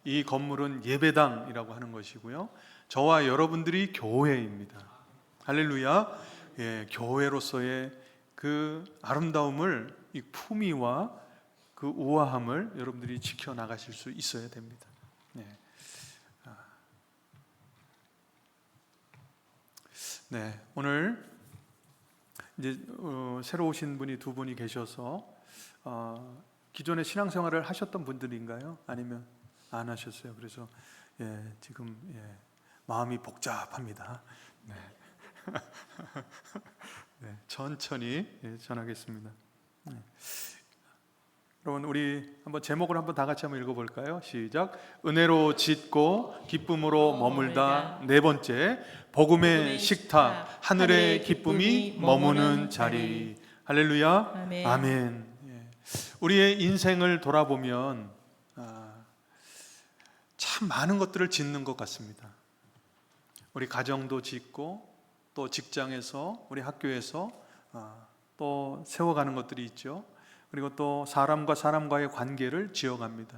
이 건물은 예배당이라고 하는 것이고요, 저와 여러분들이 교회입니다. 할렐루야. 예, 교회로서의 그 아름다움을, 이 품위와 그 우아함을 여러분들이 지켜나가실 수 있어야 됩니다. 네. 네, 오늘 이제 새로 오신 분이 두 분이 계셔서 기존에 신앙생활을 하셨던 분들인가요? 아니면 안 하셨어요? 그래서 지금 마음이 복잡합니다. 네. 네, 천천히 전하겠습니다. 네. 여러분, 우리 한번 제목을 한번 다 같이 한번 읽어볼까요? 시작. 은혜로 짓고 기쁨으로 머물다. 네 번째, 복음의 식탁, 하늘의 기쁨이 머무는 자리. 할렐루야. 아멘. 아멘. 우리의 인생을 돌아보면 참 많은 것들을 짓는 것 같습니다. 우리 가정도 짓고, 또 직장에서, 우리 학교에서 또 세워가는 것들이 있죠. 그리고 또 사람과 사람과의 관계를 지어갑니다.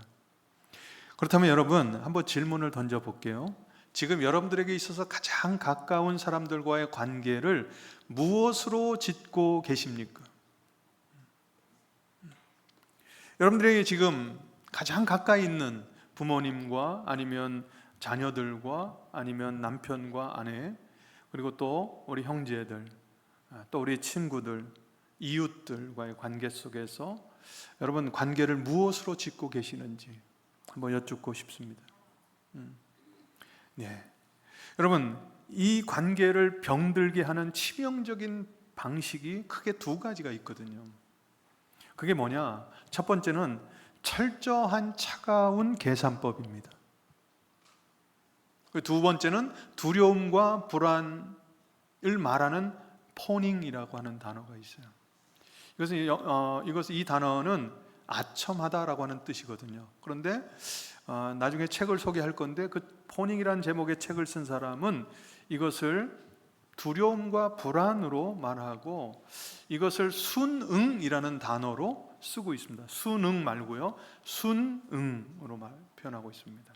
그렇다면 여러분, 한번 질문을 던져볼게요. 지금 여러분들에게 있어서 가장 가까운 사람들과의 관계를 무엇으로 짓고 계십니까? 여러분들에게 지금 가장 가까이 있는 부모님과, 아니면 자녀들과, 아니면 남편과 아내, 그리고 또 우리 형제들, 또 우리 친구들, 이웃들과의 관계 속에서 여러분 관계를 무엇으로 짓고 계시는지 한번 여쭙고 싶습니다. 네. 여러분, 이 관계를 병들게 하는 치명적인 방식이 크게 두 가지가 있거든요. 그게 뭐냐? 첫 번째는 철저한 차가운 계산법입니다. 두 번째는 두려움과 불안을 말하는 포닝이라고 하는 단어가 있어요. 이 단어는 아첨하다라고 하는 뜻이거든요. 그런데 나중에 책을 소개할 건데, 그 포닝이라는 제목의 책을 쓴 사람은 이것을 두려움과 불안으로 말하고, 이것을 순응이라는 단어로 쓰고 있습니다. 순응 말고요, 순응으로 표현하고 있습니다.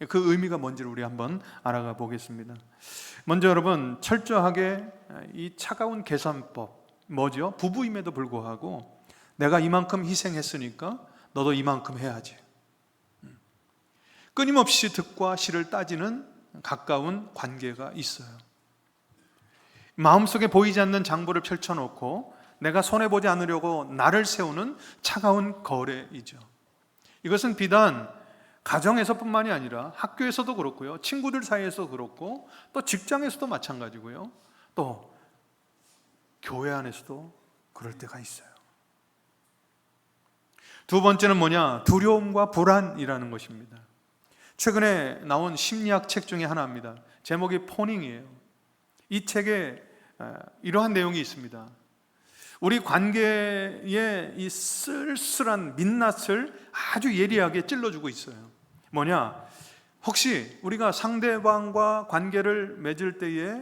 그 의미가 뭔지를 우리 한번 알아가 보겠습니다. 먼저 여러분, 철저하게 이 차가운 계산법, 뭐죠? 부부임에도 불구하고 내가 이만큼 희생했으니까 너도 이만큼 해야지. 끊임없이 득과 실을 따지는 가까운 관계가 있어요. 마음속에 보이지 않는 장부를 펼쳐놓고 내가 손해보지 않으려고 나를 세우는 차가운 거래이죠. 이것은 비단 가정에서뿐만이 아니라 학교에서도 그렇고요, 친구들 사이에서도 그렇고, 또 직장에서도 마찬가지고요, 또 교회 안에서도 그럴 때가 있어요. 두 번째는 뭐냐? 두려움과 불안이라는 것입니다. 최근에 나온 심리학 책 중에 하나입니다. 제목이 포닝이에요. 이 책에 이러한 내용이 있습니다. 우리 관계의 이 쓸쓸한 민낯을 아주 예리하게 찔러주고 있어요. 뭐냐? 혹시 우리가 상대방과 관계를 맺을 때에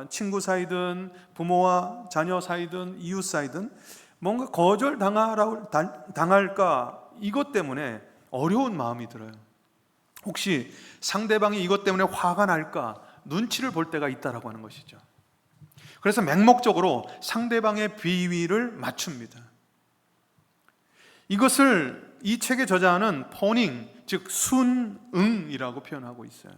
친구 사이든 부모와 자녀 사이든 이웃 사이든 뭔가 거절당할까, 이것 때문에 어려운 마음이 들어요. 혹시 상대방이 이것 때문에 화가 날까 눈치를 볼 때가 있다라고 하는 것이죠. 그래서 맹목적으로 상대방의 비위를 맞춥니다. 이것을 이 책의 저자는 포닝, 즉 순응이라고 표현하고 있어요.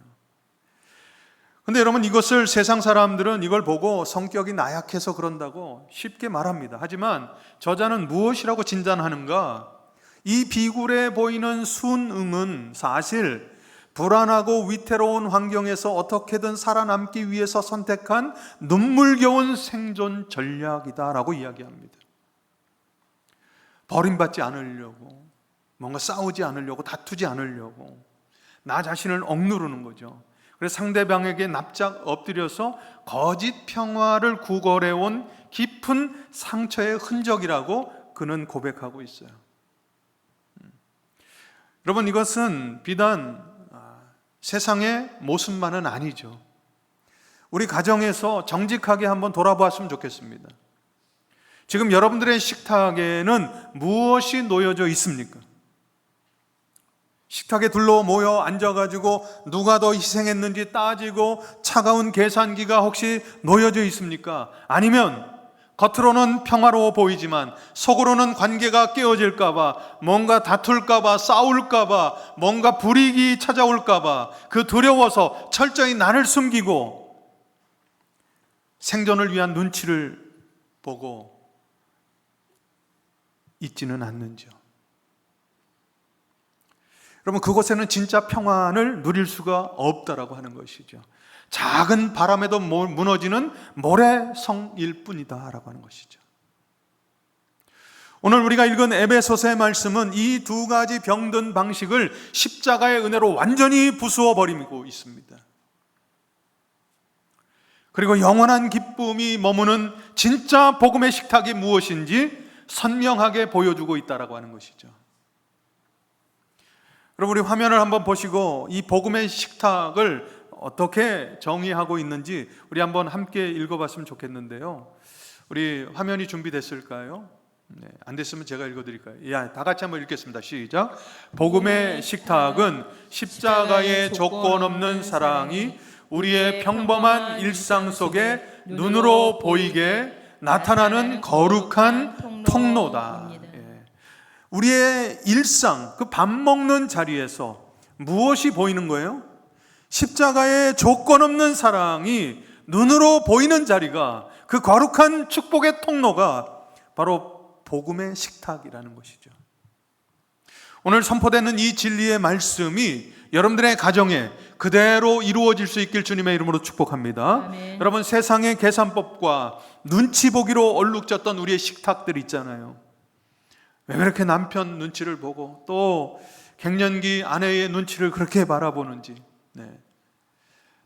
근데 여러분, 이것을 세상 사람들은 이걸 보고 성격이 나약해서 그런다고 쉽게 말합니다. 하지만 저자는 무엇이라고 진단하는가? 이 비굴해 보이는 순응은 사실 불안하고 위태로운 환경에서 어떻게든 살아남기 위해서 선택한 눈물겨운 생존 전략이다라고 이야기합니다. 버림받지 않으려고, 뭔가 싸우지 않으려고, 다투지 않으려고 나 자신을 억누르는 거죠. 그래서 상대방에게 납작 엎드려서 거짓 평화를 구걸해온 깊은 상처의 흔적이라고 그는 고백하고 있어요. 여러분, 이것은 비단 세상의 모습만은 아니죠. 우리 가정에서 정직하게 한번 돌아보았으면 좋겠습니다. 지금 여러분들의 식탁에는 무엇이 놓여져 있습니까? 식탁에 둘러 모여 앉아가지고 누가 더 희생했는지 따지고 차가운 계산기가 혹시 놓여져 있습니까? 아니면 겉으로는 평화로워 보이지만 속으로는 관계가 깨어질까봐, 뭔가 다툴까봐, 싸울까봐, 뭔가 불이익이 찾아올까봐 그 두려워서 철저히 나를 숨기고 생존을 위한 눈치를 보고 있지는 않는지요? 여러분, 그곳에는 진짜 평안을 누릴 수가 없다라고 하는 것이죠. 작은 바람에도 무너지는 모래성일 뿐이다라고 하는 것이죠. 오늘 우리가 읽은 에베소서의 말씀은 이 두 가지 병든 방식을 십자가의 은혜로 완전히 부수어 버리고 있습니다. 그리고 영원한 기쁨이 머무는 진짜 복음의 식탁이 무엇인지 선명하게 보여주고 있다라고 하는 것이죠. 여러분, 우리 화면을 한번 보시고 이 복음의 식탁을 어떻게 정의하고 있는지 우리 한번 함께 읽어봤으면 좋겠는데요. 우리 화면이 준비됐을까요? 네, 안 됐으면 제가 읽어드릴까요? 다 같이 한번 읽겠습니다. 시작. 복음의 식탁은 십자가의 조건 없는 사랑이 우리의 평범한 일상 속에 눈으로 보이게 나타나는 거룩한 통로다. 우리의 일상, 그 밥 먹는 자리에서 무엇이 보이는 거예요? 십자가의 조건 없는 사랑이 눈으로 보이는 자리가, 그 거룩한 축복의 통로가 바로 복음의 식탁이라는 것이죠. 오늘 선포되는 이 진리의 말씀이 여러분들의 가정에 그대로 이루어질 수 있길 주님의 이름으로 축복합니다. 아멘. 여러분, 세상의 계산법과 눈치 보기로 얼룩졌던 우리의 식탁들 있잖아요. 왜 그렇게 남편 눈치를 보고 또 갱년기 아내의 눈치를 그렇게 바라보는지,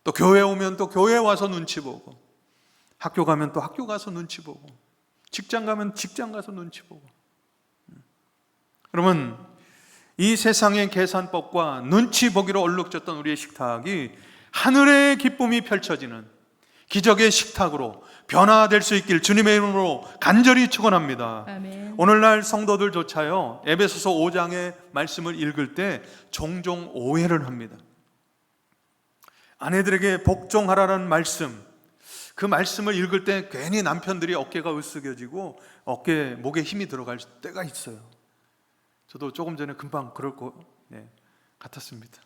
또 교회 오면 또 교회 와서 눈치 보고, 학교 가면 또 학교 가서 눈치 보고, 직장 가면 직장 가서 눈치 보고. 여러분, 이 세상의 계산법과 눈치 보기로 얼룩졌던 우리의 식탁이 하늘의 기쁨이 펼쳐지는 기적의 식탁으로 변화될 수 있길 주님의 이름으로 간절히 축원합니다. 아멘. 오늘날 성도들조차요, 에베소서 5장의 말씀을 읽을 때 종종 오해를 합니다. 아내들에게 복종하라는 말씀, 그 말씀을 읽을 때 괜히 남편들이 어깨가 으쓱여지고 목에 힘이 들어갈 때가 있어요. 저도 조금 전에 금방 그럴 것 같았습니다.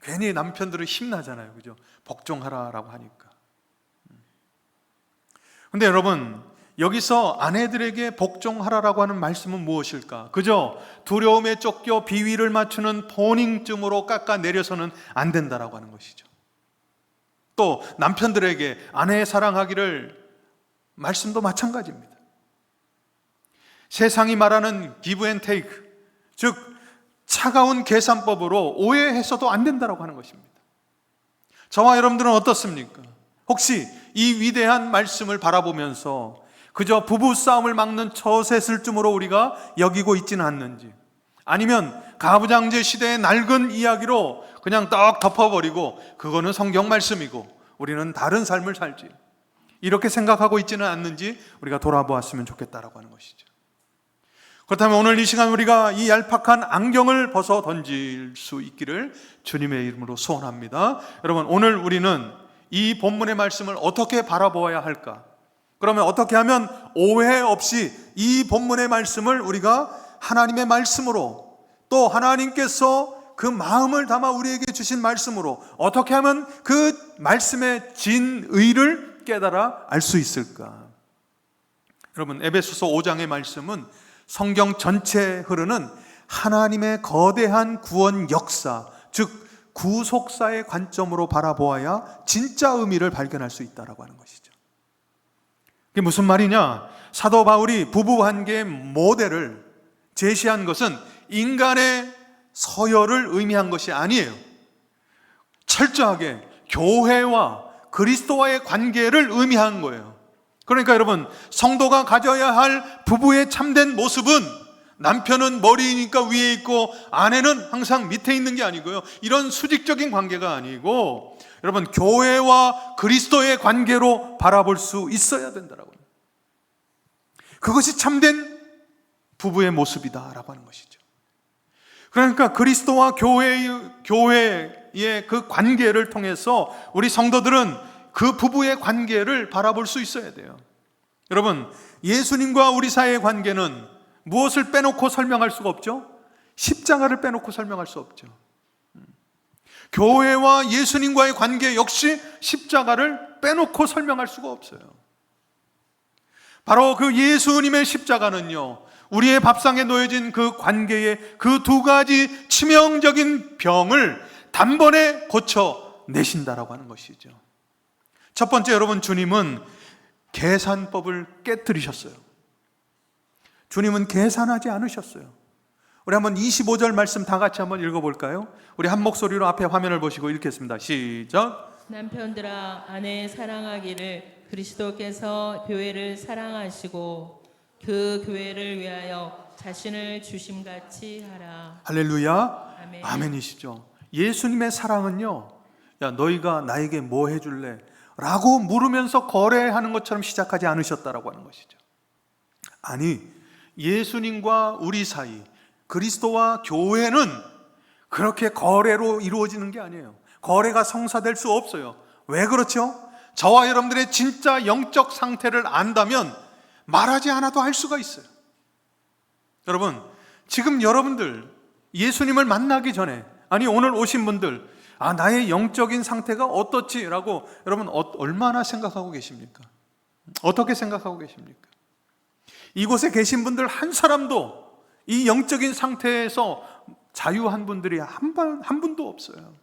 괜히 남편들은 힘나잖아요, 그죠? 복종하라라고 하니까. 근데 여러분, 여기서 아내들에게 복종하라라고 하는 말씀은 무엇일까? 그저 두려움에 쫓겨 비위를 맞추는 포닝쯤으로 깎아내려서는 안 된다라고 하는 것이죠. 또 남편들에게 아내 사랑하기를 말씀도 마찬가지입니다. 세상이 말하는 give and take, 즉 차가운 계산법으로 오해해서도 안 된다라고 하는 것입니다. 저와 여러분들은 어떻습니까? 혹시 이 위대한 말씀을 바라보면서 그저 부부싸움을 막는 처세술쯤으로 우리가 여기고 있지는 않는지, 아니면 가부장제 시대의 낡은 이야기로 그냥 떡 덮어버리고 그거는 성경 말씀이고 우리는 다른 삶을 살지, 이렇게 생각하고 있지는 않는지 우리가 돌아보았으면 좋겠다라고 하는 것이죠. 그렇다면 오늘 이 시간 우리가 이 얄팍한 안경을 벗어 던질 수 있기를 주님의 이름으로 소원합니다. 여러분, 오늘 우리는 이 본문의 말씀을 어떻게 바라보아야 할까? 그러면 어떻게 하면 오해 없이 이 본문의 말씀을 우리가 하나님의 말씀으로, 또 하나님께서 그 마음을 담아 우리에게 주신 말씀으로 어떻게 하면 그 말씀의 진의를 깨달아 알 수 있을까? 여러분, 에베소서 5장의 말씀은 성경 전체에 흐르는 하나님의 거대한 구원 역사, 즉 구속사의 관점으로 바라보아야 진짜 의미를 발견할 수 있다라고 하는 것이죠. 그게 무슨 말이냐? 사도 바울이 부부관계의 모델을 제시한 것은 인간의 서열을 의미한 것이 아니에요. 철저하게 교회와 그리스도와의 관계를 의미한 거예요. 그러니까 여러분, 성도가 가져야 할 부부의 참된 모습은 남편은 머리니까 위에 있고 아내는 항상 밑에 있는 게 아니고요, 이런 수직적인 관계가 아니고 여러분, 교회와 그리스도의 관계로 바라볼 수 있어야 된다라고 합니다. 그것이 참된 부부의 모습이다라고 하는 것이죠. 그러니까 그리스도와 교회의 그 관계를 통해서 우리 성도들은 그 부부의 관계를 바라볼 수 있어야 돼요. 여러분, 예수님과 우리 사이의 관계는 무엇을 빼놓고 설명할 수가 없죠? 십자가를 빼놓고 설명할 수 없죠. 교회와 예수님과의 관계 역시 십자가를 빼놓고 설명할 수가 없어요. 바로 그 예수님의 십자가는요, 우리의 밥상에 놓여진 그 관계의 그 두 가지 치명적인 병을 단번에 고쳐 내신다라고 하는 것이죠. 첫 번째, 여러분, 주님은 계산법을 깨뜨리셨어요. 주님은 계산하지 않으셨어요. 우리 한번 25절 말씀 다 같이 한번 읽어볼까요? 우리 한 목소리로 앞에 화면을 보시고 읽겠습니다. 시작. 남편들아, 아내 사랑하기를 그리스도께서 교회를 사랑하시고 그 교회를 위하여 자신을 주심같이 하라. 할렐루야. 아멘. 아멘이시죠. 예수님의 사랑은요, 야, 너희가 나에게 뭐 해줄래? 라고 물으면서 거래하는 것처럼 시작하지 않으셨다라고 하는 것이죠. 아니, 예수님과 우리 사이, 그리스도와 교회는 그렇게 거래로 이루어지는 게 아니에요. 거래가 성사될 수 없어요. 왜 그렇죠? 저와 여러분들의 진짜 영적 상태를 안다면 말하지 않아도 알 수가 있어요. 여러분, 지금 여러분들 예수님을 만나기 전에, 아니 오늘 오신 분들, 나의 영적인 상태가 어떻지? 라고 여러분 얼마나 생각하고 계십니까? 어떻게 생각하고 계십니까? 이곳에 계신 분들 한 사람도 이 영적인 상태에서 자유한 분들이 한 분도 없어요.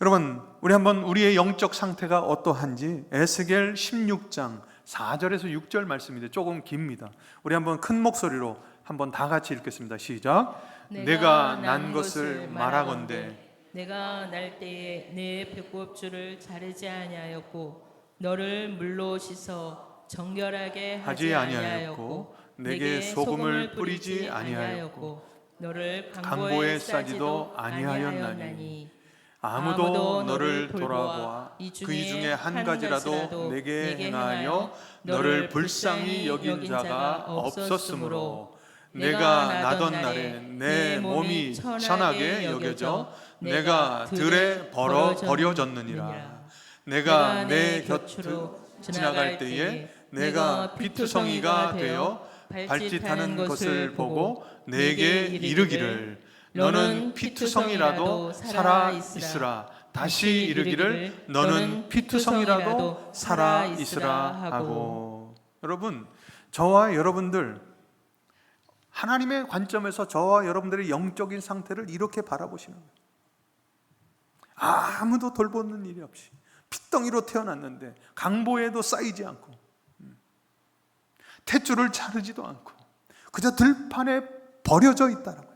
여러분, 우리 한번 우리의 영적 상태가 어떠한지 에스겔 16장 4절에서 6절 말씀인데 조금 깁니다. 우리 한번 큰 목소리로 한번 다 같이 읽겠습니다. 시작. 내가 난 것을 말하건대 내가 날 때에 내 배꼽줄을 자르지 아니하였고 너를 물로 씻어 정결하게 하지 아니하였고 내게 소금을 뿌리지 아니하였고 너를 강보에 싸지도 아니하였나니 아무도 너를 돌아보아 그 중에 한 가지라도 내게 행하여 너를 불쌍히 여긴 자가 없었으므로 내가 나던 날에 내 몸이 천하게 여겨져 내가 들에 버려졌느니라. 내가 내 곁으로 지나갈 때에 내가 피투성이가 되어 발짓하는 것을 보고 내게 이르기를 너는 피투성이라도 살아 있으라. 다시 이르기를 너는 피투성이라도 살아 있으라 하고. 여러분, 저와 여러분들 하나님의 관점에서 저와 여러분들의 영적인 상태를 이렇게 바라보시는 거예요. 아무도 돌보는 일이 없이 핏덩이로 태어났는데 강보에도 쌓이지 않고 탯줄을 자르지도 않고 그저 들판에 버려져 있다는 거예요.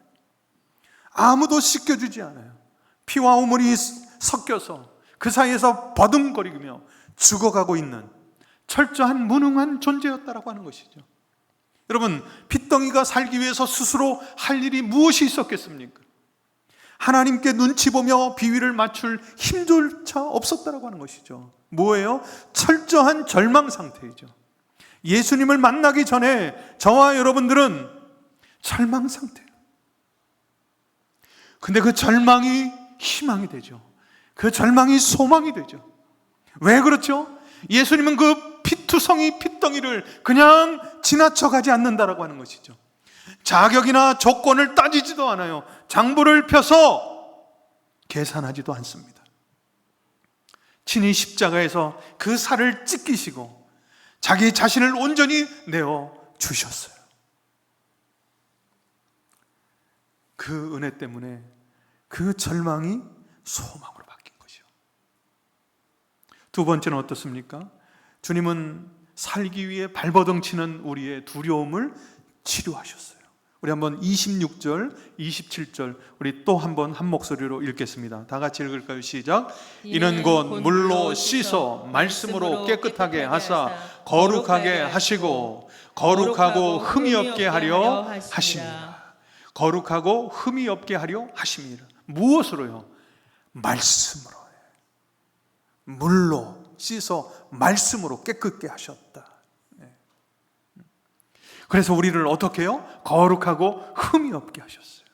아무도 씻겨주지 않아요. 피와 우물이 섞여서 그 사이에서 버둥거리며 죽어가고 있는 철저한 무능한 존재였다라고 하는 것이죠. 여러분, 핏덩이가 살기 위해서 스스로 할 일이 무엇이 있었겠습니까? 하나님께 눈치 보며 비위를 맞출 힘조차 없었다라고 하는 것이죠. 뭐예요? 철저한 절망 상태이죠. 예수님을 만나기 전에 저와 여러분들은 절망 상태예요. 근데 그 절망이 희망이 되죠. 그 절망이 소망이 되죠. 왜 그렇죠? 예수님은 그 피투성이 핏덩이를 그냥 지나쳐가지 않는다라고 하는 것이죠. 자격이나 조건을 따지지도 않아요. 장부를 펴서 계산하지도 않습니다. 친히 십자가에서 그 살을 찢기시고 자기 자신을 온전히 내어 주셨어요. 그 은혜 때문에 그 절망이 소망으로 바뀐 것이요. 두 번째는 어떻습니까? 주님은 살기 위해 발버둥 치는 우리의 두려움을 치료하셨어요. 우리 한번 26절, 27절 우리 또 한번 한 목소리로 읽겠습니다. 다 같이 읽을까요? 시작. 이는 곧 물로 씻어 말씀으로 깨끗하게 하사 거룩하게 하시고 거룩하고 흠이 없게 하려 하십니다. 거룩하고 흠이 없게 하려 하십니다. 무엇으로요? 말씀으로. 물로 씻어 말씀으로 깨끗게 하셨다. 그래서 우리를 어떻게 해요? 거룩하고 흠이 없게 하셨어요.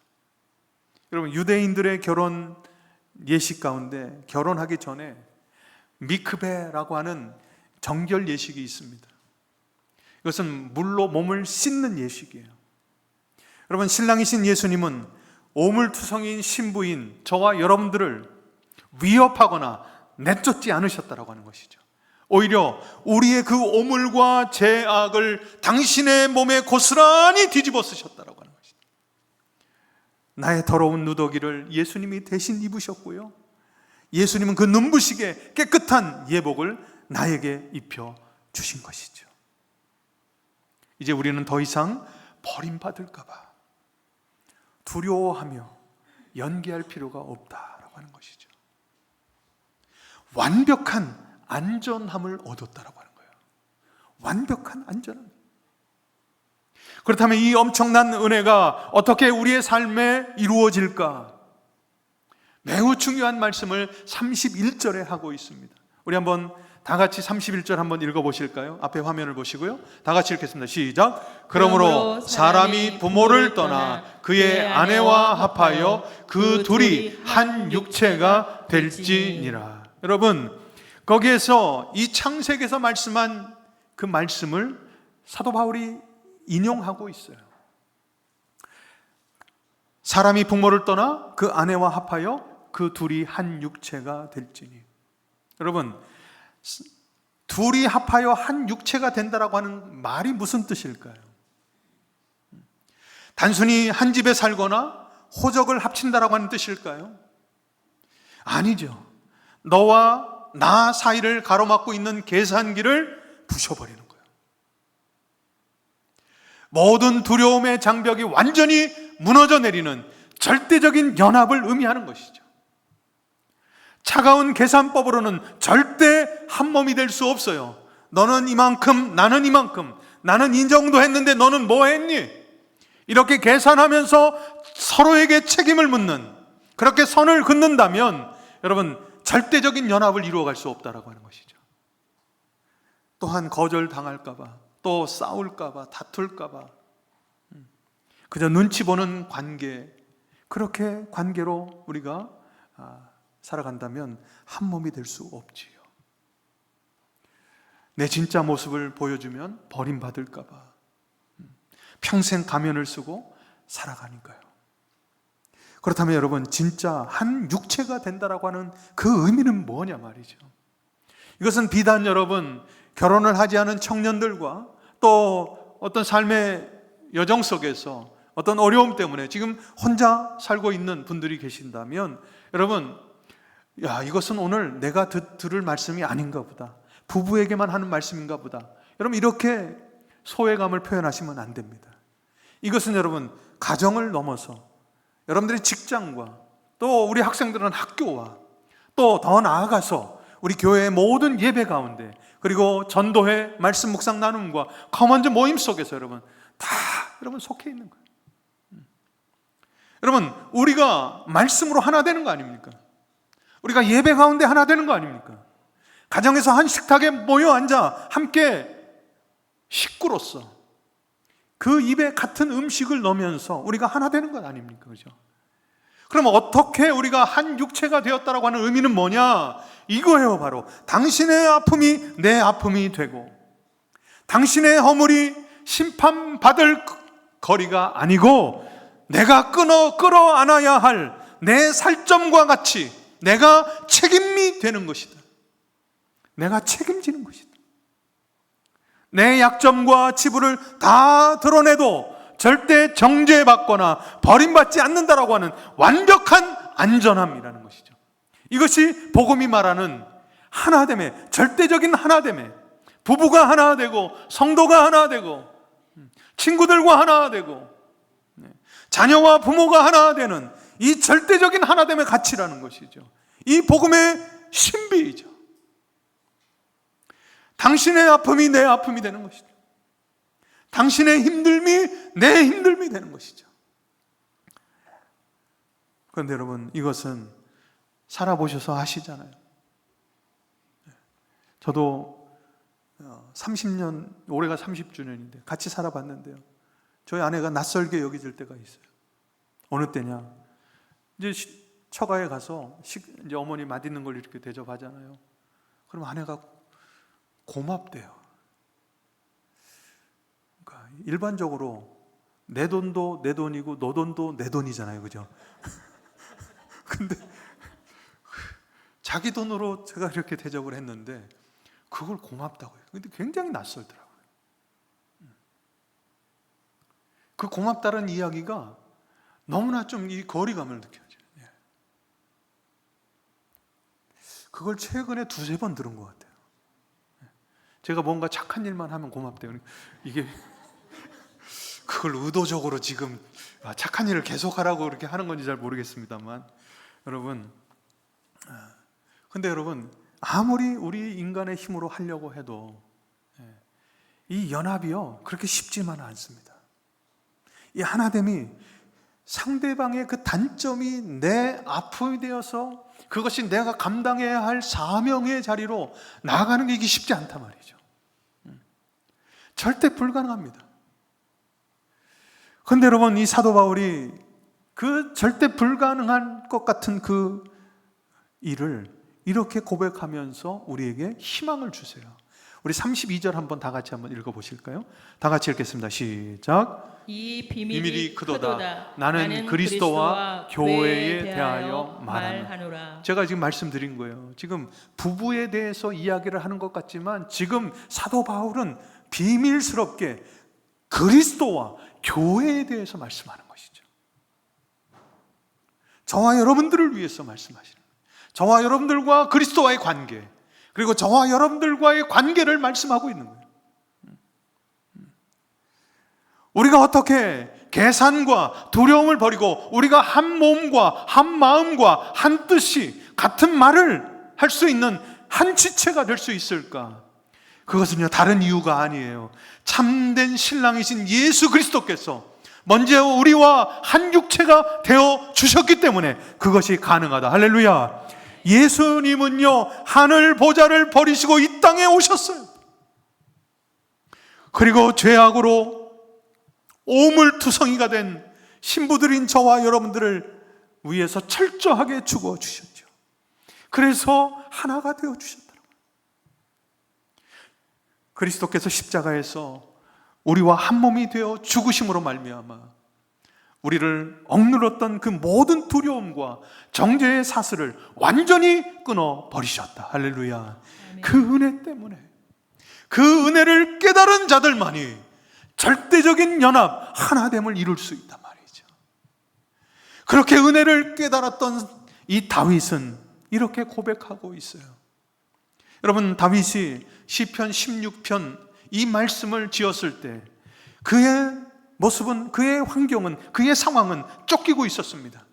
여러분, 유대인들의 결혼 예식 가운데 결혼하기 전에 미크베라고 하는 정결 예식이 있습니다. 이것은 물로 몸을 씻는 예식이에요. 여러분, 신랑이신 예수님은 오물투성이인 신부인 저와 여러분들을 위협하거나 내쫓지 않으셨다라고 하는 것이죠. 오히려 우리의 그 오물과 죄악을 당신의 몸에 고스란히 뒤집어 쓰셨다라고 하는 것이죠. 나의 더러운 누더기를 예수님이 대신 입으셨고요, 예수님은 그 눈부시게 깨끗한 예복을 나에게 입혀 주신 것이죠. 이제 우리는 더 이상 버림받을까 봐 두려워하며 연기할 필요가 없다라고 하는 것이죠. 완벽한 안전함을 얻었다라고 하는 거예요. 완벽한 안전함. 그렇다면 이 엄청난 은혜가 어떻게 우리의 삶에 이루어질까? 매우 중요한 말씀을 31절에 하고 있습니다. 우리 한번 다 같이 31절 한번 읽어보실까요? 앞에 화면을 보시고요, 다 같이 읽겠습니다. 시작. 그러므로 사람이 부모를 떠나 그의 아내와 합하여 그 둘이 한 육체가 될지니라. 여러분, 거기에서 이 창세기에서 말씀한 그 말씀을 사도 바울이 인용하고 있어요. 사람이 부모를 떠나 그 아내와 합하여 그 둘이 한 육체가 될지니. 여러분, 둘이 합하여 한 육체가 된다라고 하는 말이 무슨 뜻일까요? 단순히 한 집에 살거나 호적을 합친다라고 하는 뜻일까요? 아니죠. 너와 나 사이를 가로막고 있는 계산기를 부셔버리는 거예요. 모든 두려움의 장벽이 완전히 무너져 내리는 절대적인 연합을 의미하는 것이죠. 차가운 계산법으로는 절대 한 몸이 될 수 없어요. 너는 이만큼, 나는 이만큼, 나는 이 정도 했는데 너는 뭐 했니? 이렇게 계산하면서 서로에게 책임을 묻는, 그렇게 선을 긋는다면 여러분, 절대적인 연합을 이루어갈 수 없다라고 하는 것이죠. 또한 거절당할까 봐, 또 싸울까 봐, 다툴까 봐, 그저 눈치 보는 관계, 그렇게 관계로 우리가 살아간다면 한 몸이 될 수 없지요. 내 진짜 모습을 보여주면 버림받을까 봐 평생 가면을 쓰고 살아가니까요. 그렇다면 여러분, 진짜 한 육체가 된다라고 하는 그 의미는 뭐냐 말이죠. 이것은 비단 여러분, 결혼을 하지 않은 청년들과 또 어떤 삶의 여정 속에서 어떤 어려움 때문에 지금 혼자 살고 있는 분들이 계신다면 여러분, 이것은 오늘 내가 들을 말씀이 아닌가 보다, 부부에게만 하는 말씀인가 보다, 여러분 이렇게 소외감을 표현하시면 안 됩니다. 이것은 여러분, 가정을 넘어서 여러분들의 직장과 또 우리 학생들은 학교와 또 더 나아가서 우리 교회의 모든 예배 가운데, 그리고 전도회, 말씀 묵상 나눔과 커먼즈 모임 속에서 여러분 다 여러분 속해 있는 거예요. 여러분, 우리가 말씀으로 하나 되는 거 아닙니까? 우리가 예배 가운데 하나 되는 거 아닙니까? 가정에서 한 식탁에 모여 앉아 함께 식구로서 그 입에 같은 음식을 넣으면서 우리가 하나 되는 것 아닙니까? 그죠? 그럼 어떻게 우리가 한 육체가 되었다라고 하는 의미는 뭐냐? 이거예요. 바로 당신의 아픔이 내 아픔이 되고, 당신의 허물이 심판받을 거리가 아니고 내가 끌어안아야 할 내 살점과 같이 내가 책임이 되는 것이다. 내가 책임지는 것이다. 내 약점과 치부를 다 드러내도 절대 정죄받거나 버림받지 않는다라고 하는 완벽한 안전함이라는 것이죠. 이것이 복음이 말하는 하나됨의, 절대적인 하나됨의, 부부가 하나 되고 성도가 하나 되고 친구들과 하나 되고 자녀와 부모가 하나 되는 이 절대적인 하나됨의 가치라는 것이죠. 이 복음의 신비이죠. 당신의 아픔이 내 아픔이 되는 것이죠. 당신의 힘듦이 내 힘듦이 되는 것이죠. 그런데 여러분, 이것은 살아보셔서 아시잖아요. 저도 30년, 올해가 30주년인데 같이 살아봤는데요. 저희 아내가 낯설게 여겨질 때가 있어요. 어느 때냐? 이제 처가에 가서 이제 어머니 맛있는 걸 이렇게 대접하잖아요. 그럼 아내가 고맙대요. 그러니까 일반적으로 내 돈도 내 돈이고 너 돈도 내 돈이잖아요, 그죠? 근데 자기 돈으로 제가 이렇게 대접을 했는데 그걸 고맙다고 해요. 근데 굉장히 낯설더라고요. 그 고맙다는 이야기가 너무나 좀 이 거리감을 느껴져요. 그걸 최근에 2-3번 들은 것 같아요. 제가 뭔가 착한 일만 하면 고맙대요. 이게 그걸 의도적으로 지금 착한 일을 계속하라고 그렇게 하는 건지 잘 모르겠습니다만, 여러분, 근데 여러분, 아무리 우리 인간의 힘으로 하려고 해도 이 연합이요 그렇게 쉽지만은 않습니다. 이 하나됨이 상대방의 그 단점이 내 아픔이 되어서 그것이 내가 감당해야 할 사명의 자리로 나아가는 게 이게 쉽지 않단 말이죠. 절대 불가능합니다. 그런데 여러분, 이 사도 바울이 그 절대 불가능한 것 같은 그 일을 이렇게 고백하면서 우리에게 희망을 주세요. 우리 32절 한번 다 같이 한번 읽어보실까요? 다 같이 읽겠습니다. 시작. 이 비밀이 비밀이 크도다. 나는 그리스도와 교회에 대하여 말하노라. 제가 지금 말씀드린 거예요. 지금 부부에 대해서 이야기를 하는 것 같지만 지금 사도 바울은 비밀스럽게 그리스도와 교회에 대해서 말씀하는 것이죠. 저와 여러분들을 위해서 말씀하시는 거예요. 저와 여러분들과 그리스도와의 관계, 그리고 저와 여러분들과의 관계를 말씀하고 있는 거예요. 우리가 어떻게 계산과 두려움을 버리고 우리가 한 몸과 한 마음과 한 뜻이 같은 말을 할 수 있는 한 지체가 될 수 있을까? 그것은요 다른 이유가 아니에요. 참된 신랑이신 예수 그리스도께서 먼저 우리와 한 육체가 되어 주셨기 때문에 그것이 가능하다. 할렐루야. 예수님은요 하늘 보좌를 버리시고 이 땅에 오셨어요. 그리고 죄악으로 오물투성이가 된 신부들인 저와 여러분들을 위해서 철저하게 죽어 주셨죠. 그래서 하나가 되어 주셨더라고요. 그리스도께서 십자가에서 우리와 한 몸이 되어 죽으심으로 말미암아 우리를 억눌렀던 그 모든 두려움과 정죄의 사슬을 완전히 끊어 버리셨다. 할렐루야. 그 은혜 때문에, 그 은혜를 깨달은 자들만이 절대적인 연합, 하나됨을 이룰 수 있단 말이죠. 그렇게 은혜를 깨달았던 이 다윗은 이렇게 고백하고 있어요. 여러분, 다윗이 시편 16편 이 말씀을 지었을 때 그의 모습은, 그의 환경은, 그의 상황은 쫓기고 있었습니다.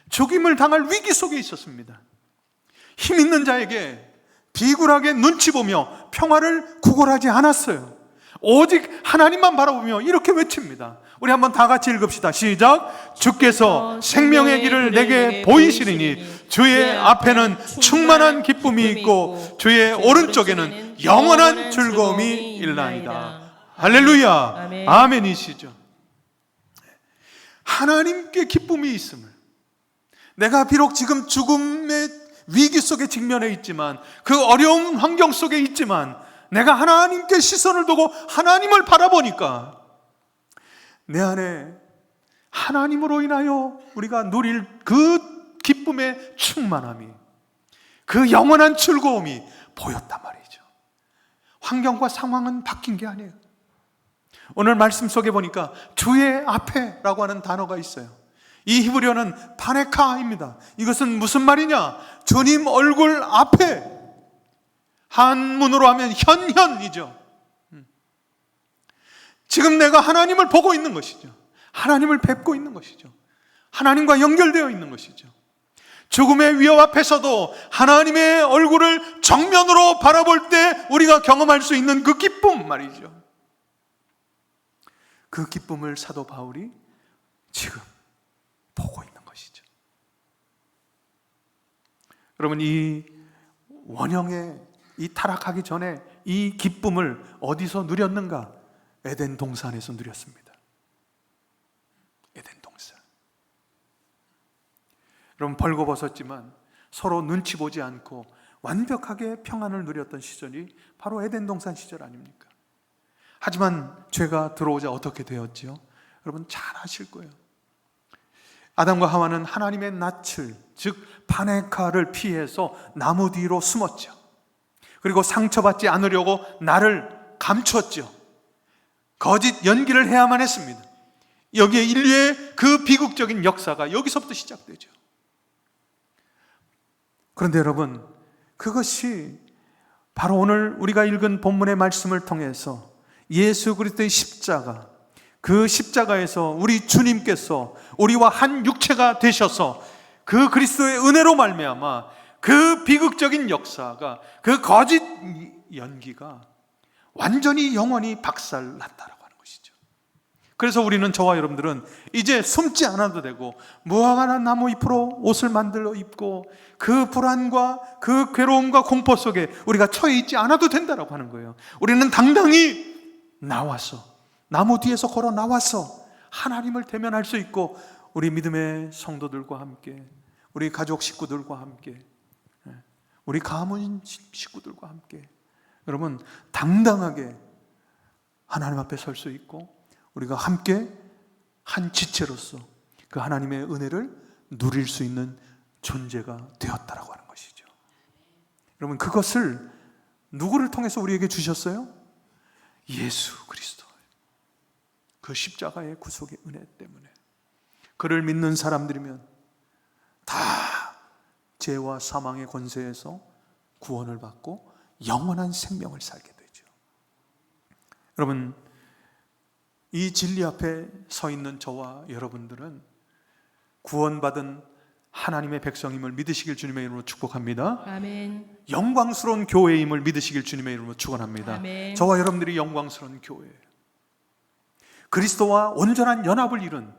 죽임을 당할 위기 속에 있었습니다. 힘 있는 자에게 비굴하게 눈치 보며 평화를 구걸하지 않았어요. 오직 하나님만 바라보며 이렇게 외칩니다. 우리 한번 다 같이 읽읍시다. 시작. 주께서 생명의 길을 내게 보이시리니 주의 앞에는 충만한 기쁨이 있고 주의 오른쪽에는 영원한 즐거움이 일나이다. 할렐루야. 아멘이시죠. 하나님께 기쁨이 있음을, 내가 비록 지금 죽음의 위기 속에 직면해 있지만, 그 어려운 환경 속에 있지만 내가 하나님께 시선을 두고 하나님을 바라보니까 내 안에 하나님으로 인하여 우리가 누릴 그 기쁨의 충만함이, 그 영원한 즐거움이 보였단 말이죠. 환경과 상황은 바뀐 게 아니에요. 오늘 말씀 속에 보니까 주의 앞에라고 하는 단어가 있어요. 이 히브리어는 파네카입니다. 이것은 무슨 말이냐? 주님 얼굴 앞에, 한문으로 하면 현현이죠. 지금 내가 하나님을 보고 있는 것이죠. 하나님을 뵙고 있는 것이죠. 하나님과 연결되어 있는 것이죠. 죽음의 위협 앞에서도 하나님의 얼굴을 정면으로 바라볼 때 우리가 경험할 수 있는 그 기쁨 말이죠. 그 기쁨을 사도 바울이 지금 보고 있는 것이죠. 여러분, 이 원형의 이 타락하기 전에 이 기쁨을 어디서 누렸는가? 에덴 동산에서 누렸습니다. 에덴 동산. 여러분, 벌거벗었지만 서로 눈치 보지 않고 완벽하게 평안을 누렸던 시절이 바로 에덴 동산 시절 아닙니까? 하지만 죄가 들어오자 어떻게 되었지요? 여러분 잘 아실 거예요. 아담과 하와는 하나님의 낯을, 즉 판의 칼을 피해서 나무 뒤로 숨었죠. 그리고 상처받지 않으려고 나를 감췄죠. 거짓 연기를 해야만 했습니다. 여기에 인류의 그 비극적인 역사가 여기서부터 시작되죠. 그런데 여러분, 그것이 바로 오늘 우리가 읽은 본문의 말씀을 통해서 예수 그리스도의 십자가, 그 십자가에서 우리 주님께서 우리와 한 육체가 되셔서 그 그리스도의 은혜로 말미암아 그 비극적인 역사가, 그 거짓 연기가 완전히 영원히 박살났다라고 하는 것이죠. 그래서 우리는, 저와 여러분들은 이제 숨지 않아도 되고 무화과나 나무 잎으로 옷을 만들어 입고 그 불안과 그 괴로움과 공포 속에 우리가 처해 있지 않아도 된다라고 하는 거예요. 우리는 당당히 나와서, 나무 뒤에서 걸어 나와서 하나님을 대면할 수 있고, 우리 믿음의 성도들과 함께, 우리 가족 식구들과 함께, 우리 가문 식구들과 함께 여러분 당당하게 하나님 앞에 설 수 있고, 우리가 함께 한 지체로서 그 하나님의 은혜를 누릴 수 있는 존재가 되었다라고 하는 것이죠. 여러분, 그것을 누구를 통해서 우리에게 주셨어요? 예수 그리스도. 그 십자가의 구속의 은혜 때문에 그를 믿는 사람들이면 다 죄와 사망의 권세에서 구원을 받고 영원한 생명을 살게 되죠. 여러분, 이 진리 앞에 서 있는 저와 여러분들은 구원받은 하나님의 백성임을 믿으시길 주님의 이름으로 축복합니다. 아멘. 영광스러운 교회임을 믿으시길 주님의 이름으로 축원합니다. 아멘. 저와 여러분들이 영광스러운 교회예요. 그리스도와 온전한 연합을 이룬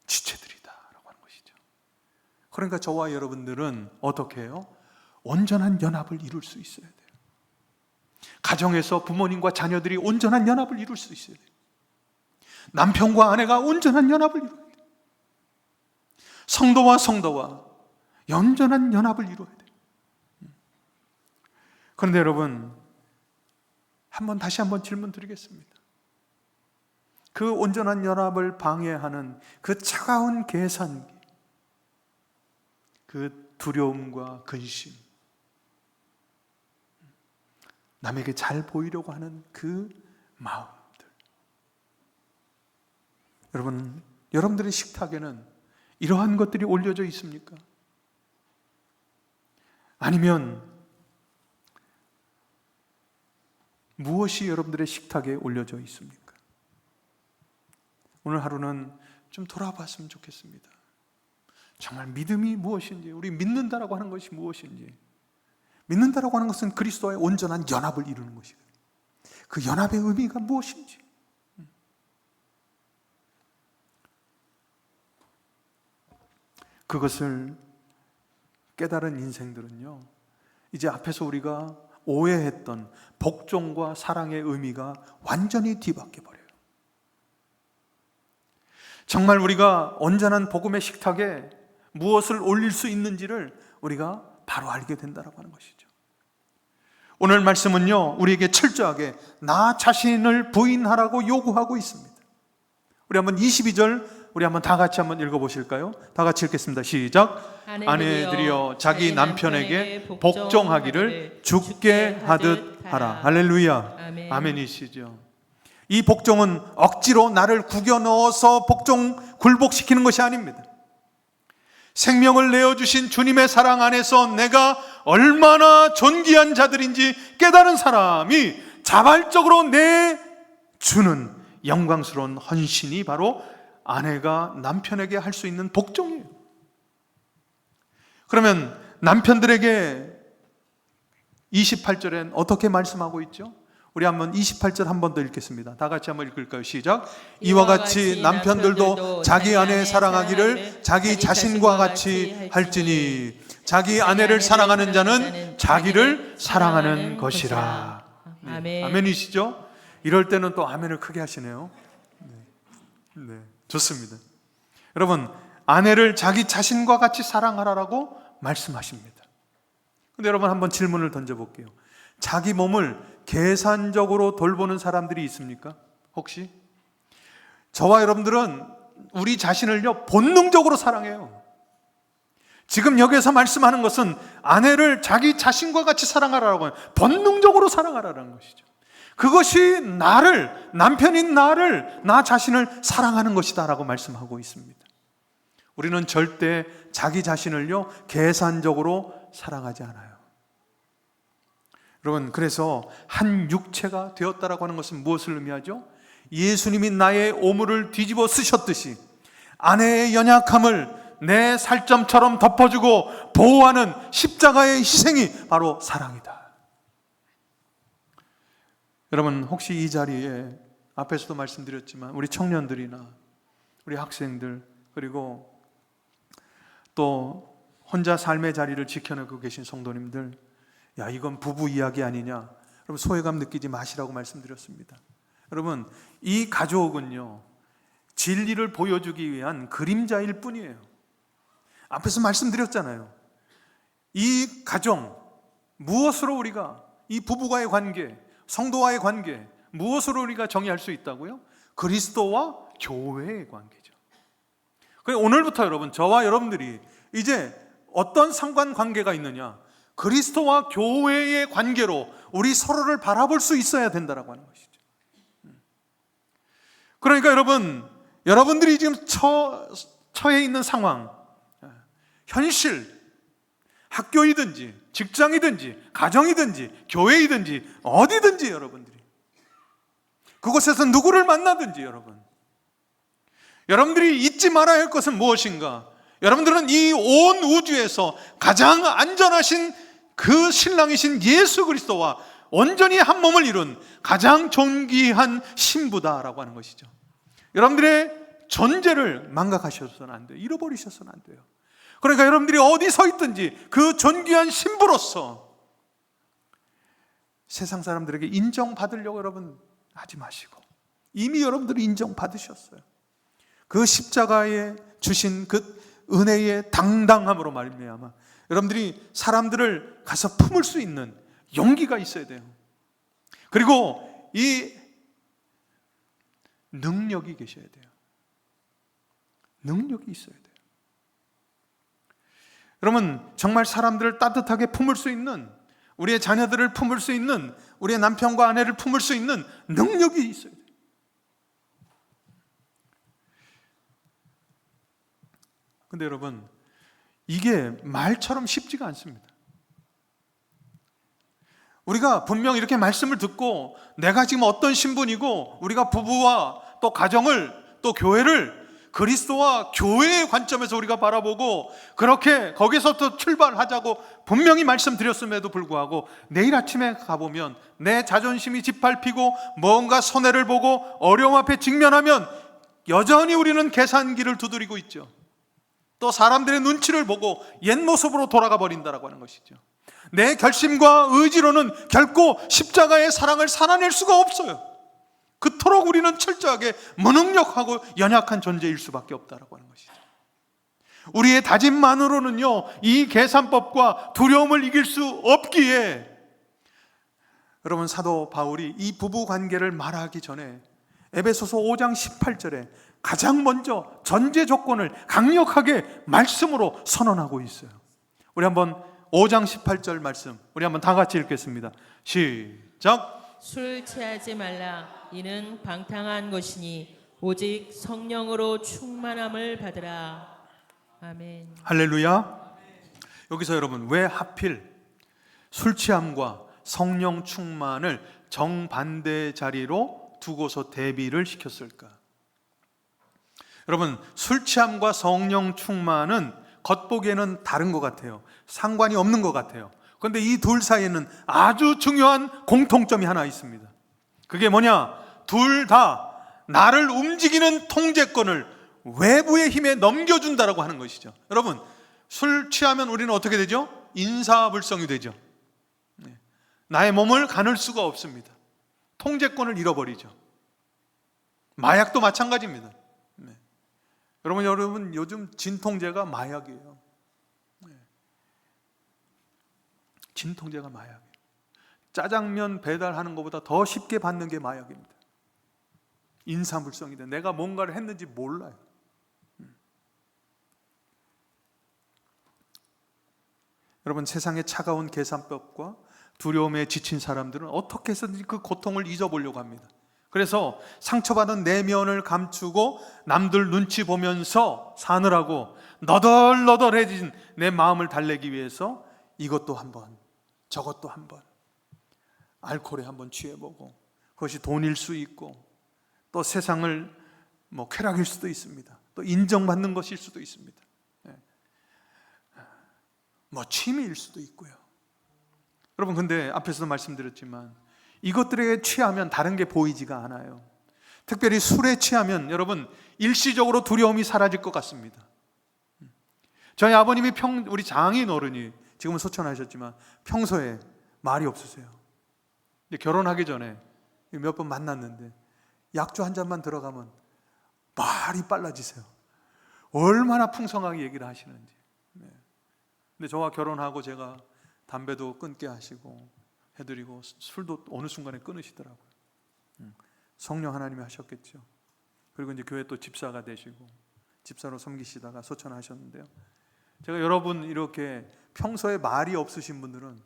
지체들이다라고 하는 것이죠. 그러니까 저와 여러분들은 어떻게 해요? 온전한 연합을 이룰 수 있어야 돼요. 가정에서 부모님과 자녀들이 온전한 연합을 이룰 수 있어야 돼요. 남편과 아내가 온전한 연합을 이루어야 돼요. 성도와 성도와 온전한 연합을 이루어야 돼요. 그런데 여러분, 다시 한번 질문 드리겠습니다. 그 온전한 연합을 방해하는 그 차가운 계산기, 그 두려움과 근심, 남에게 잘 보이려고 하는 그 마음들, 여러분, 여러분들의 식탁에는 이러한 것들이 올려져 있습니까? 아니면 무엇이 여러분들의 식탁에 올려져 있습니까? 오늘 하루는 좀 돌아봤으면 좋겠습니다. 정말 믿음이 무엇인지, 우리 믿는다라고 하는 것이 무엇인지. 믿는다라고 하는 것은 그리스도와의 온전한 연합을 이루는 것이거든요. 그 연합의 의미가 무엇인지. 그것을 깨달은 인생들은요, 이제 앞에서 우리가 오해했던 복종과 사랑의 의미가 완전히 뒤바뀌어 버려요. 정말 우리가 온전한 복음의 식탁에 무엇을 올릴 수 있는지를 우리가 바로 알게 된다고 하는 것이죠. 오늘 말씀은요, 우리에게 철저하게 나 자신을 부인하라고 요구하고 있습니다. 우리 한번 22절 우리 한번 다 같이 한번 읽어보실까요? 다 같이 읽겠습니다. 시작. 아내들이여 자기 남편에게 복종하기를 주께 하듯 하라. 할렐루야. 아멘이시죠. 이 복종은 억지로 나를 구겨 넣어서 굴복시키는 것이 아닙니다. 생명을 내어주신 주님의 사랑 안에서 내가 얼마나 존귀한 자들인지 깨달은 사람이 자발적으로 내주는 영광스러운 헌신이 바로 아내가 남편에게 할 수 있는 복종이에요. 그러면 남편들에게 28절엔 어떻게 말씀하고 있죠? 우리 한번 28절 한 번 더 읽겠습니다. 다 같이 한번 읽을까요? 시작. 이와 같이 남편들도 자기 아내 사랑하기를 자기 자신과 같이 할지니 자기 아내를 사랑하는 자는 자기를 사랑하는 것이라. 아멘. 아멘이시죠? 이럴 때는 또 아멘을 크게 하시네요. 네, 좋습니다. 여러분, 아내를 자기 자신과 같이 사랑하라라고 말씀하십니다. 근데 여러분, 한번 질문을 던져볼게요. 자기 몸을 계산적으로 돌보는 사람들이 있습니까? 혹시? 저와 여러분들은 우리 자신을요, 본능적으로 사랑해요. 지금 여기에서 말씀하는 것은 아내를 자기 자신과 같이 사랑하라고 해요. 본능적으로 사랑하라는 것이죠. 그것이 나를, 남편인 나를, 나 자신을 사랑하는 것이다 라고 말씀하고 있습니다. 우리는 절대 자기 자신을요, 계산적으로 사랑하지 않아요. 여러분, 그래서 한 육체가 되었다라고 하는 것은 무엇을 의미하죠? 예수님이 나의 오물을 뒤집어 쓰셨듯이 아내의 연약함을 내 살점처럼 덮어주고 보호하는 십자가의 희생이 바로 사랑이다. 여러분, 혹시 이 자리에 앞에서도 말씀드렸지만 우리 청년들이나 우리 학생들, 그리고 또 혼자 삶의 자리를 지켜내고 계신 성도님들, 야, 이건 부부 이야기 아니냐, 여러분 소외감 느끼지 마시라고 말씀드렸습니다. 여러분, 이 가족은요, 진리를 보여주기 위한 그림자일 뿐이에요. 앞에서 말씀드렸잖아요. 이 가정, 무엇으로 우리가, 이 부부와의 관계, 성도와의 관계, 무엇으로 우리가 정의할 수 있다고요? 그리스도와 교회의 관계죠. 그러니까 오늘부터 여러분, 저와 여러분들이 이제 어떤 상관관계가 있느냐, 그리스도와 교회의 관계로 우리 서로를 바라볼 수 있어야 된다라고 하는 것이죠. 그러니까 여러분, 여러분들이 지금 처해 있는 상황, 현실, 학교이든지 직장이든지 가정이든지 교회이든지 어디든지 여러분들이 그곳에서 누구를 만나든지 여러분들이 잊지 말아야 할 것은 무엇인가? 여러분들은 이 온 우주에서 가장 안전하신 그 신랑이신 예수 그리스도와 온전히 한 몸을 이룬 가장 존귀한 신부다라고 하는 것이죠. 여러분들의 존재를 망각하셔서는 안 돼요. 잃어버리셔서는 안 돼요. 그러니까 여러분들이 어디 서 있든지 그 존귀한 신부로서 세상 사람들에게 인정받으려고 여러분 하지 마시고, 이미 여러분들이 인정받으셨어요. 그 십자가에 주신 그 은혜의 당당함으로 말미암아 여러분들이 사람들을 가서 품을 수 있는 용기가 있어야 돼요. 그리고 이 능력이 계셔야 돼요. 능력이 있어야 돼요. 여러분, 정말 사람들을 따뜻하게 품을 수 있는, 우리의 자녀들을 품을 수 있는, 우리의 남편과 아내를 품을 수 있는 능력이 있어야 돼요. 근데 여러분, 이게 말처럼 쉽지가 않습니다. 우리가 분명 이렇게 말씀을 듣고 내가 지금 어떤 신분이고 우리가 부부와 또 가정을 또 교회를 그리스도와 교회의 관점에서 우리가 바라보고 그렇게 거기서부터 출발하자고 분명히 말씀드렸음에도 불구하고 내일 아침에 가보면 내 자존심이 짓밟히고 뭔가 손해를 보고 어려움 앞에 직면하면 여전히 우리는 계산기를 두드리고 있죠. 또 사람들의 눈치를 보고 옛 모습으로 돌아가 버린다라고 하는 것이죠. 내 결심과 의지로는 결코 십자가의 사랑을 살아낼 수가 없어요. 그토록 우리는 철저하게 무능력하고 연약한 존재일 수밖에 없다라고 하는 것이죠. 우리의 다짐만으로는요, 이 계산법과 두려움을 이길 수 없기에 여러분, 사도 바울이 이 부부 관계를 말하기 전에 에베소서 5장 18절에 가장 먼저 전제 조건을 강력하게 말씀으로 선언하고 있어요. 우리 한번 5장 18절 말씀 우리 한번 다 같이 읽겠습니다. 시작. 술 취하지 말라. 이는 방탕한 것이니 오직 성령으로 충만함을 받으라. 아멘. 할렐루야. 여기서 여러분, 왜 하필 술 취함과 성령 충만을 정반대 자리로 두고서 대비를 시켰을까? 여러분, 술 취함과 성령 충만은 겉보기에는 다른 것 같아요. 상관이 없는 것 같아요. 그런데 이 둘 사이에는 아주 중요한 공통점이 하나 있습니다. 그게 뭐냐? 둘 다 나를 움직이는 통제권을 외부의 힘에 넘겨준다라고 하는 것이죠. 여러분, 술 취하면 우리는 어떻게 되죠? 인사불성이 되죠. 나의 몸을 가눌 수가 없습니다. 통제권을 잃어버리죠. 마약도 마찬가지입니다. 네. 여러분 요즘 진통제가 마약이에요. 네. 진통제가 마약이에요. 짜장면 배달하는 것보다 더 쉽게 받는 게 마약입니다. 인사물성이다. 내가 뭔가를 했는지 몰라요. 여러분, 세상의 차가운 계산법과 두려움에 지친 사람들은 어떻게 해서든지 그 고통을 잊어보려고 합니다. 그래서 상처받은 내면을 감추고 남들 눈치 보면서 사느라고 너덜너덜해진 내 마음을 달래기 위해서 이것도 한번 저것도 한번 알코올에 한번 취해보고, 그것이 돈일 수 있고 또 세상을 쾌락일 수도 있습니다. 또 인정받는 것일 수도 있습니다. 취미일 수도 있고요. 여러분, 근데 앞에서도 말씀드렸지만 이것들에 취하면 다른 게 보이지가 않아요. 특별히 술에 취하면 여러분 일시적으로 두려움이 사라질 것 같습니다. 저희 아버님이 우리 장인 어른이 지금은 소천하셨지만 평소에 말이 없으세요. 결혼하기 전에 몇 번 만났는데 약주 한 잔만 들어가면 말이 빨라지세요. 얼마나 풍성하게 얘기를 하시는지. 근데 저와 결혼하고 제가 담배도 끊게 하시고 해드리고 술도 어느 순간에 끊으시더라고요. 성령 하나님이 하셨겠죠. 그리고 이제 교회 또 집사가 되시고 집사로 섬기시다가 소천하셨는데요. 제가 여러분 이렇게 평소에 말이 없으신 분들은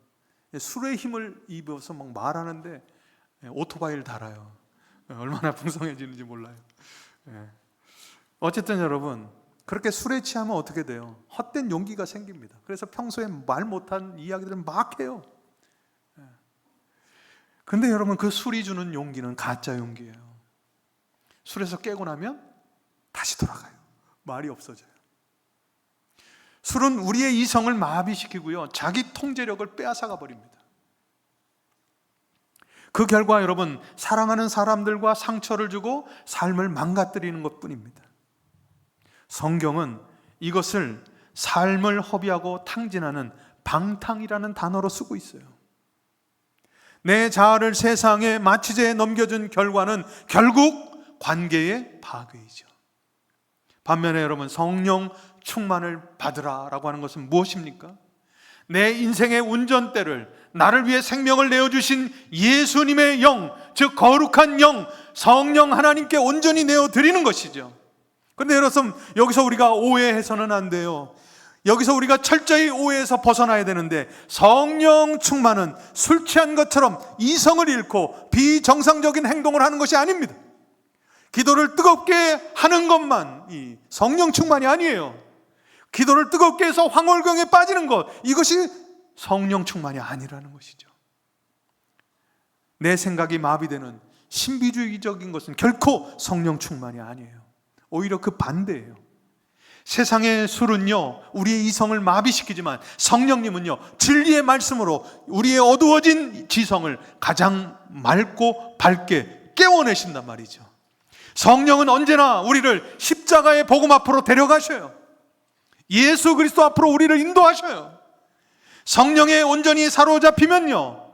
술의 힘을 입어서 막 말하는데 오토바이를 달아요. 얼마나 풍성해지는지 몰라요. 어쨌든 여러분, 그렇게 술에 취하면 어떻게 돼요? 헛된 용기가 생깁니다. 그래서 평소에 말 못한 이야기들은 막 해요. 근데 여러분, 그 술이 주는 용기는 가짜 용기예요. 술에서 깨고 나면 다시 돌아가요. 말이 없어져요. 술은 우리의 이성을 마비시키고요, 자기 통제력을 빼앗아가 버립니다. 그 결과 여러분, 사랑하는 사람들과 상처를 주고 삶을 망가뜨리는 것뿐입니다. 성경은 이것을 삶을 허비하고 탕진하는 방탕이라는 단어로 쓰고 있어요. 내 자아를 세상에 마취제에 넘겨준 결과는 결국 관계의 파괴이죠. 반면에 여러분, 성령 충만을 받으라 라고 하는 것은 무엇입니까? 내 인생의 운전대를 나를 위해 생명을 내어주신 예수님의 영, 즉 거룩한 영, 성령 하나님께 온전히 내어드리는 것이죠. 그런데 여러분, 여기서 우리가 오해해서는 안 돼요. 여기서 우리가 철저히 오해해서 벗어나야 되는데, 성령 충만은 술 취한 것처럼 이성을 잃고 비정상적인 행동을 하는 것이 아닙니다. 기도를 뜨겁게 하는 것만 이 성령 충만이 아니에요. 기도를 뜨겁게 해서 황홀경에 빠지는 것, 이것이 성령 충만이 아니라는 것이죠. 내 생각이 마비되는 신비주의적인 것은 결코 성령 충만이 아니에요. 오히려 그 반대예요. 세상의 술은요, 우리의 이성을 마비시키지만 성령님은요, 진리의 말씀으로 우리의 어두워진 지성을 가장 맑고 밝게 깨워내신단 말이죠. 성령은 언제나 우리를 십자가의 복음 앞으로 데려가셔요. 예수 그리스도 앞으로 우리를 인도하셔요. 성령에 온전히 사로잡히면요,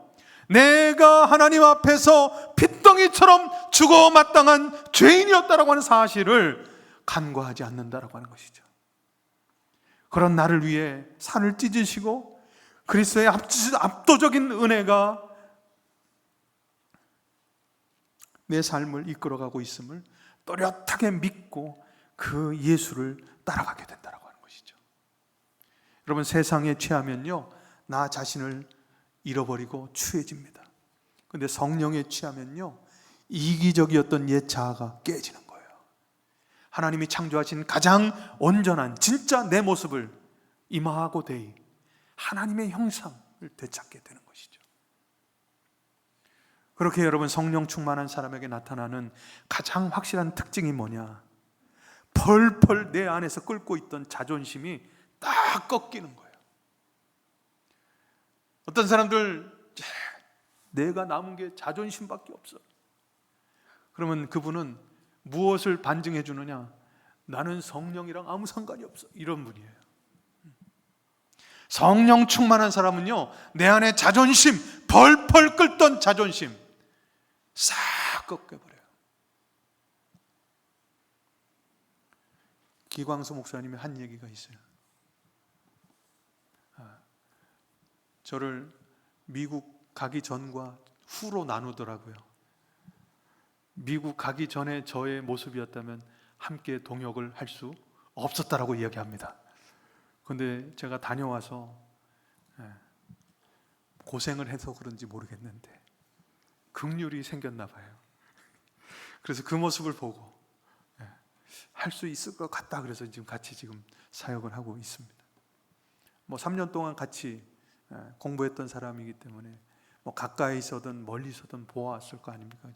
내가 하나님 앞에서 핏덩이처럼 죽어 마땅한 죄인이었다라고 하는 사실을 간과하지 않는다라고 하는 것이죠. 그런 나를 위해 살을 찢으시고 그리스도의 압도적인 은혜가 내 삶을 이끌어가고 있음을 또렷하게 믿고 그 예수를 따라가게 된다라고 하는 것이죠. 여러분, 세상에 취하면요, 나 자신을 잃어버리고 추해집니다. 그런데 성령에 취하면요, 이기적이었던 옛 자아가 깨지는 거예요. 하나님이 창조하신 가장 온전한 진짜 내 모습을 이마하고 데이 하나님의 형상을 되찾게 되는 것이죠. 그렇게 여러분, 성령 충만한 사람에게 나타나는 가장 확실한 특징이 뭐냐? 펄펄 내 안에서 끓고 있던 자존심이 딱 꺾이는 거예요. 어떤 사람들, 내가 남은 게 자존심밖에 없어. 그러면 그분은 무엇을 반증해 주느냐? 나는 성령이랑 아무 상관이 없어, 이런 분이에요. 성령 충만한 사람은요, 내 안에 자존심, 펄펄 끓던 자존심, 싹 꺾여버려요. 기광수 목사님이 한 얘기가 있어요. 저를 미국 가기 전과 후로 나누더라고요. 미국 가기 전에 저의 모습이었다면 함께 동역을 할 수 없었다라고 이야기합니다. 그런데 제가 다녀와서 고생을 해서 그런지 모르겠는데 긍휼이 생겼나 봐요. 그래서 그 모습을 보고 할 수 있을 것 같다 그래서 지금 같이 지금 사역을 하고 있습니다. 3년 동안 같이 공부했던 사람이기 때문에 가까이 있어든 멀리 있어든 보아왔을 거 아닙니까?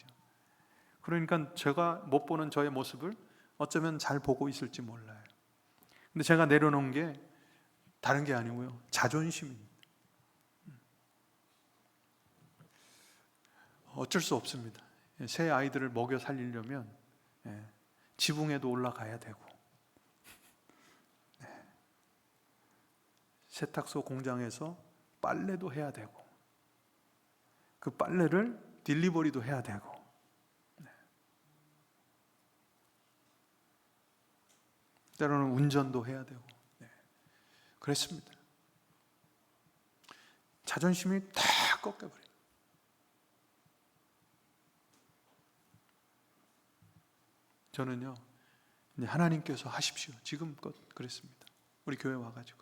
그러니까 제가 못 보는 저의 모습을 어쩌면 잘 보고 있을지 몰라요. 근데 제가 내려놓은 게 다른 게 아니고요, 자존심입니다. 어쩔 수 없습니다. 새 아이들을 먹여 살리려면 지붕에도 올라가야 되고, 세탁소 공장에서 빨래도 해야 되고, 그 빨래를 딜리버리도 해야 되고, 때로는 운전도 해야 되고, 그랬습니다. 자존심이 다 꺾여버려요. 저는요, 하나님께서 하십시오, 지금껏 그랬습니다. 우리 교회 와가지고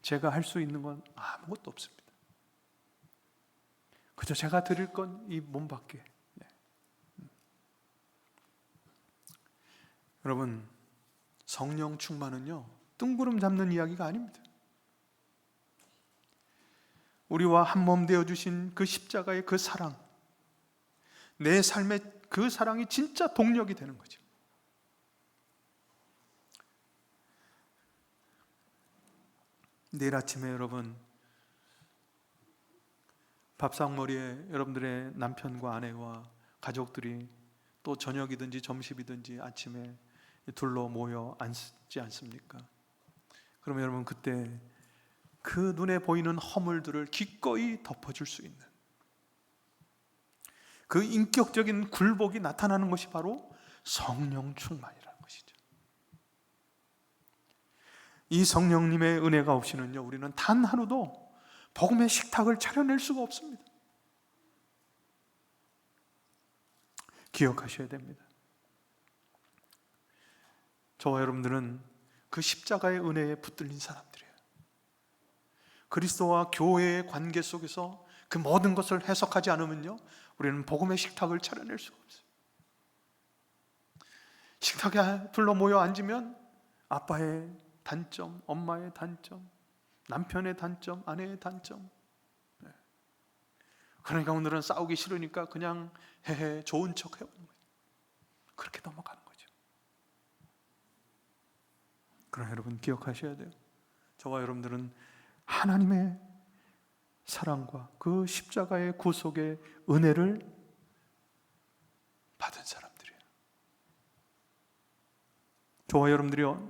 제가 할 수 있는 건 아무것도 없습니다. 그저 제가 드릴 건 이 몸밖에. 여러분, 성령 충만은요, 뜬구름 잡는 이야기가 아닙니다. 우리와 한 몸 되어 주신 그 십자가의 그 사랑, 내 삶의 그 사랑이 진짜 동력이 되는 거죠. 내일 아침에 여러분, 밥상머리에 여러분들의 남편과 아내와 가족들이 또 저녁이든지 점심이든지 아침에 둘러 모여 앉지 않습니까? 그러면 여러분, 그때 그 눈에 보이는 허물들을 기꺼이 덮어줄 수 있는 그 인격적인 굴복이 나타나는 것이 바로 성령 충만이라는 것이죠. 이 성령님의 은혜가 없이는요, 우리는 단 하루도 복음의 식탁을 차려낼 수가 없습니다. 기억하셔야 됩니다. 저와 여러분들은 그 십자가의 은혜에 붙들린 사람들이에요. 그리스도와 교회의 관계 속에서 그 모든 것을 해석하지 않으면요, 우리는 복음의 식탁을 차려낼 수가 없어요. 식탁에 둘러 모여 앉으면 아빠의 단점, 엄마의 단점, 남편의 단점, 아내의 단점. 그러니까 오늘은 싸우기 싫으니까 그냥 헤헤 좋은 척 해보는 거예요. 그렇게 넘어가는 거죠. 그러나 여러분, 기억하셔야 돼요. 저와 여러분들은 하나님의 사랑과 그 십자가의 구속의 은혜를 받은 사람들이에요. 저와 여러분들이요,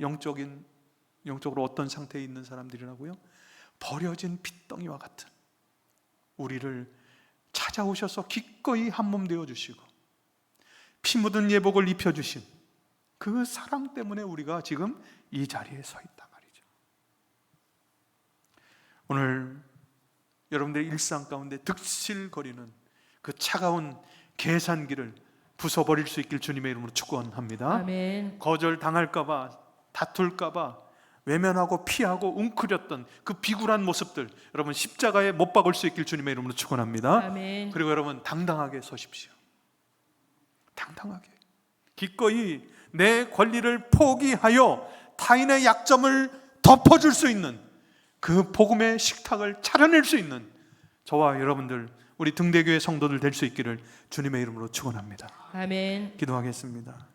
영적으로 어떤 상태에 있는 사람들이라고요? 버려진 핏덩이와 같은, 우리를 찾아오셔서 기꺼이 한 몸 되어주시고 피 묻은 예복을 입혀주신 그 사랑 때문에 우리가 지금 이 자리에 서 있단 말이죠. 오늘 여러분들의 일상 가운데 득실거리는 그 차가운 계산기를 부숴버릴 수 있길 주님의 이름으로 축원합니다. 아멘. 거절당할까봐, 다툴까봐 외면하고 피하고 웅크렸던 그 비굴한 모습들, 여러분 십자가에 못 박을 수 있길 주님의 이름으로 축원합니다. 아멘. 그리고 여러분, 당당하게 서십시오. 당당하게 기꺼이 내 권리를 포기하여 타인의 약점을 덮어줄 수 있는 그 복음의 식탁을 차려낼 수 있는 저와 여러분들, 우리 등대교회 성도들 될 수 있기를 주님의 이름으로 축원합니다. 아멘. 기도하겠습니다.